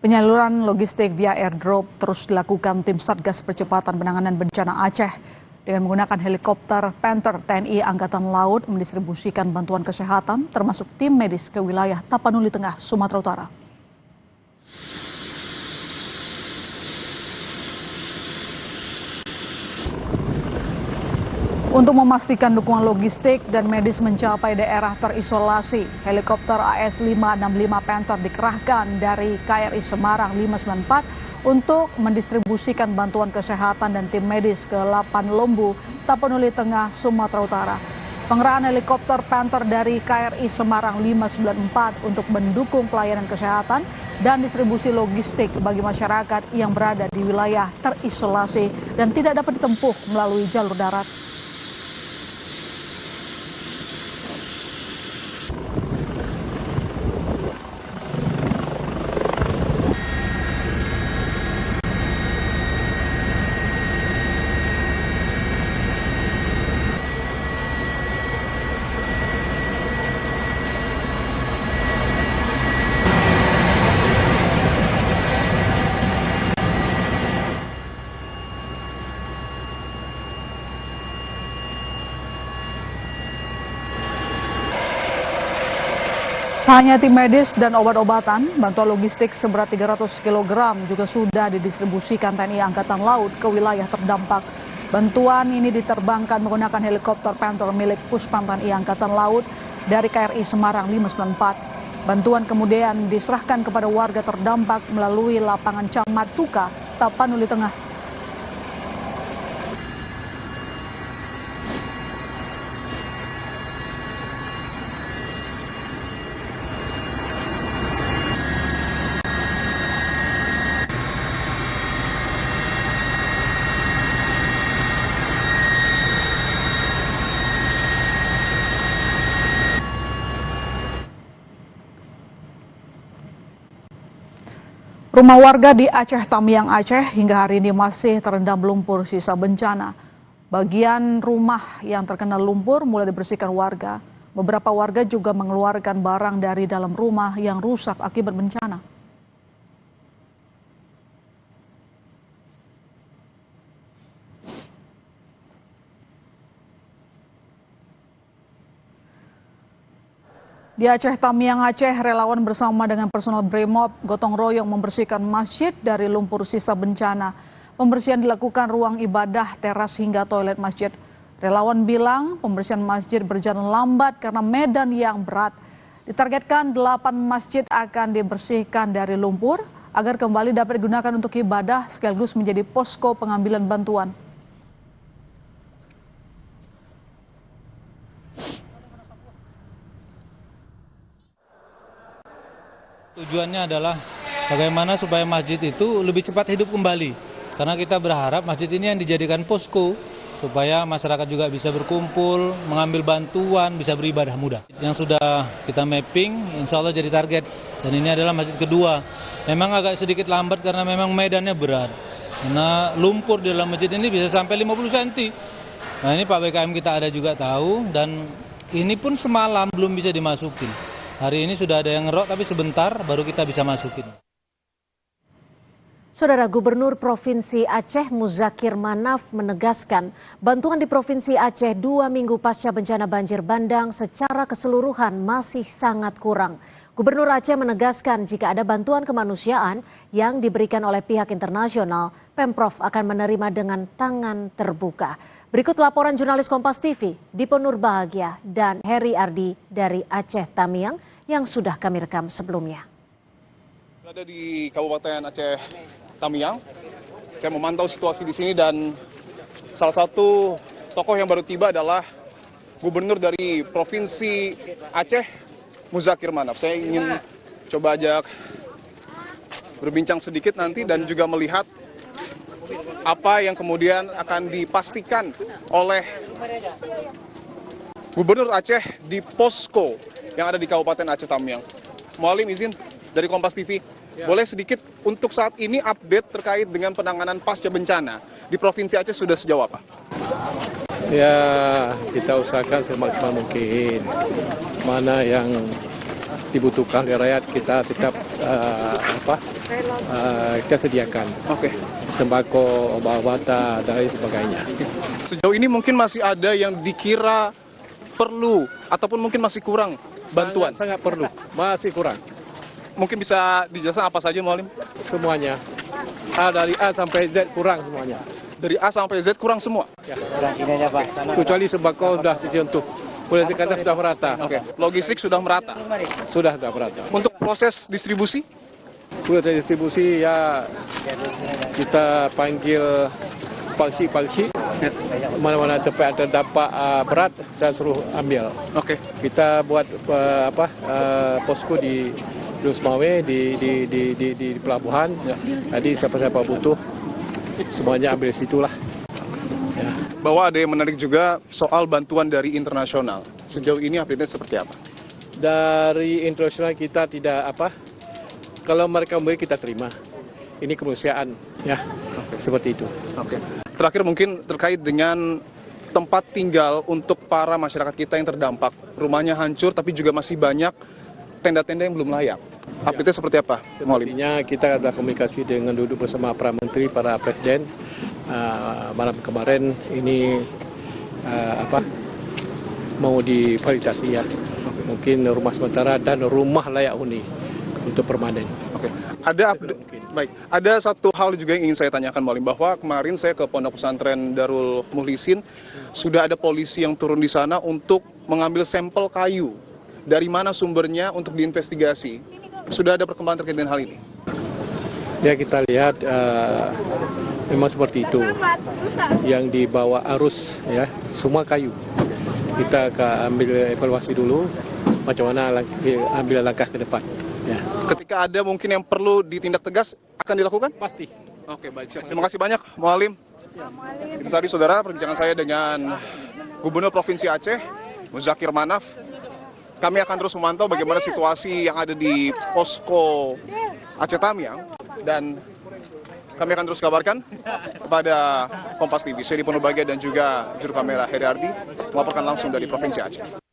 Penyaluran logistik via airdrop terus dilakukan tim Satgas Percepatan Penanganan Bencana Aceh dengan menggunakan helikopter Panther TNI Angkatan Laut mendistribusikan bantuan kesehatan termasuk tim medis ke wilayah Tapanuli Tengah, Sumatera Utara. Untuk memastikan dukungan logistik dan medis mencapai daerah terisolasi, helikopter AS565 Panther dikerahkan dari KRI Semarang 594 untuk mendistribusikan bantuan kesehatan dan tim medis ke Lapan Lombu, Tapanuli Tengah, Sumatera Utara. Pengerahan helikopter Panther dari KRI Semarang 594 untuk mendukung pelayanan kesehatan dan distribusi logistik bagi masyarakat yang berada di wilayah terisolasi dan tidak dapat ditempuh melalui jalur darat. Hanya tim medis dan obat-obatan, bantuan logistik seberat 300 kg juga sudah didistribusikan TNI Angkatan Laut ke wilayah terdampak. Bantuan ini diterbangkan menggunakan helikopter Panther milik Puspam TNI Angkatan Laut dari KRI Semarang 594. Bantuan kemudian diserahkan kepada warga terdampak melalui lapangan Camat Tuka, Tapanuli Tengah. Rumah warga di Aceh Tamiang, Aceh hingga hari ini masih terendam lumpur sisa bencana. Bagian rumah yang terkena lumpur mulai dibersihkan warga. Beberapa warga juga mengeluarkan barang dari dalam rumah yang rusak akibat bencana. Di Aceh Tamiang, Aceh, relawan bersama dengan personel Brimob gotong royong membersihkan masjid dari lumpur sisa bencana. Pembersihan dilakukan ruang ibadah, teras hingga toilet masjid. Relawan bilang pembersihan masjid berjalan lambat karena medan yang berat. Ditargetkan 8 masjid akan dibersihkan dari lumpur agar kembali dapat digunakan untuk ibadah sekaligus menjadi posko pengambilan bantuan. Tujuannya adalah bagaimana supaya masjid itu lebih cepat hidup kembali. Karena kita berharap masjid ini yang dijadikan posko supaya masyarakat juga bisa berkumpul, mengambil bantuan, bisa beribadah mudah. Yang sudah kita mapping, insya Allah jadi target. Dan ini adalah masjid kedua. Memang agak sedikit lambat karena memang medannya berat. Karena lumpur di dalam masjid ini bisa sampai 50 cm. Nah ini Pak BKM kita ada juga tahu dan ini pun semalam belum bisa dimasukin. Hari ini sudah ada yang ngerok tapi sebentar baru kita bisa masukin. Saudara Gubernur Provinsi Aceh Muzakir Manaf menegaskan bantuan di Provinsi Aceh 2 minggu pasca bencana banjir bandang secara keseluruhan masih sangat kurang. Gubernur Aceh menegaskan jika ada bantuan kemanusiaan yang diberikan oleh pihak internasional, Pemprov akan menerima dengan tangan terbuka. Berikut laporan jurnalis Kompas TV, Dipo Nurbahagia dan Heri Ardi dari Aceh Tamiang yang sudah kami rekam sebelumnya. Berada di Kabupaten Aceh Tamiang, saya memantau situasi di sini dan salah satu tokoh yang baru tiba adalah Gubernur dari Provinsi Aceh, Muzakir Manaf. Saya ingin coba ajak berbincang sedikit nanti dan juga melihat apa yang kemudian akan dipastikan oleh Gubernur Aceh di posko yang ada di Kabupaten Aceh Tamiang. Mualim izin dari Kompas TV, boleh sedikit untuk saat ini update terkait dengan penanganan pasca bencana di Provinsi Aceh sudah sejauh apa? Ya, kita usahakan semaksimal mungkin. Mana yang dibutuhkan oleh rakyat kita tetap kita sediakan. Oke. Sembako, obat-obatan, dan lain sebagainya. Sejauh ini mungkin masih ada yang dikira perlu ataupun mungkin masih kurang bantuan. Sangat perlu, masih kurang. Mungkin bisa dijelaskan apa saja, Mualim? Semuanya. Dari A sampai Z kurang semuanya. Dari A sampai Z kurang semua? Ya. Kecuali sembako sudah tersentuh. Boleh dikatakan sudah merata. Oke. Logistik sudah merata? Sudah merata. Untuk proses distribusi? Proses distribusi ya kita panggil palsi. Mana-mana tempat terdapat berat, saya suruh ambil. Oke. Kita buat posko di Lusmawe di pelabuhan. Jadi siapa-siapa butuh semuanya ambil situlah. Ya. Bahwa ada yang menarik juga soal bantuan dari internasional. Sejauh ini update-nya seperti apa? Dari internasional kita tidak kalau mereka memberi kita terima. Ini kemanusiaan, ya. Seperti itu. Oke. Terakhir mungkin terkait dengan tempat tinggal untuk para masyarakat kita yang terdampak. Rumahnya hancur tapi juga masih banyak tenda-tenda yang belum layak. Update-nya seperti apa, Mualim? Sepertinya kita ada komunikasi dengan duduk bersama para menteri, para presiden. Malam kemarin ini mau difasilitasi ya. Mungkin rumah sementara dan rumah layak huni untuk permanen. Oke. Ada satu hal juga yang ingin saya tanyakan, Mualim, bahwa kemarin saya ke Pondok Pesantren Darul Mukhlisin, sudah ada polisi yang turun di sana untuk mengambil sampel kayu. Dari mana sumbernya untuk diinvestigasi? Sudah ada perkembangan terkait dengan hal ini? Ya, kita lihat memang seperti itu. Yang dibawa arus ya, semua kayu. Kita akan ambil evaluasi dulu macam mana ambil langkah ke depan. Ya. Ketika ada mungkin yang perlu ditindak tegas, akan dilakukan? Pasti. Oke, baik. Terima kasih banyak, Mualim. Itu tadi, saudara, perbincangan saya dengan Gubernur Provinsi Aceh, Muzakir Manaf. Kami akan terus memantau bagaimana situasi yang ada di posko Aceh Tamiang. Dan kami akan terus kabarkan kepada Kompas TV. Saya Dipenuh Bahagia dan juga juru kamera Heri Ardi melaporkan langsung dari Provinsi Aceh.